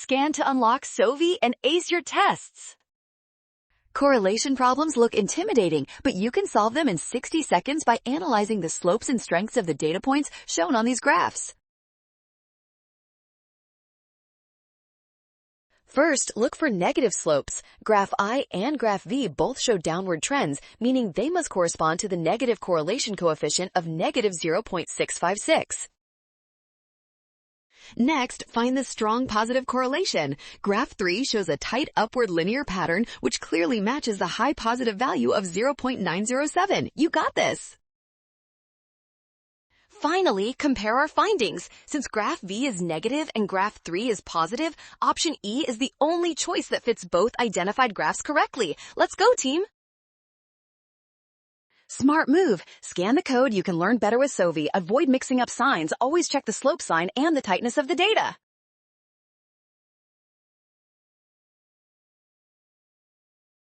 scan to unlock SOVI and ace your tests. Correlation problems look intimidating, but you can solve them in 60 seconds by analyzing the slopes and strengths of the data points shown on these graphs. First, look for negative slopes. Graph I and graph V both show downward trends, meaning they must correspond to the negative correlation coefficient of negative 0.656. Next, find the strong positive correlation. Graph 3 shows a tight upward linear pattern which clearly matches the high positive value of 0.907. You got this! Finally, compare our findings. Since graph V is negative and graph 3 is positive, option E is the only choice that fits both identified graphs correctly. Let's go, team! Smart move. Scan the code. You can learn better with SOVI. Avoid mixing up signs. Always check the slope sign and the tightness of the data.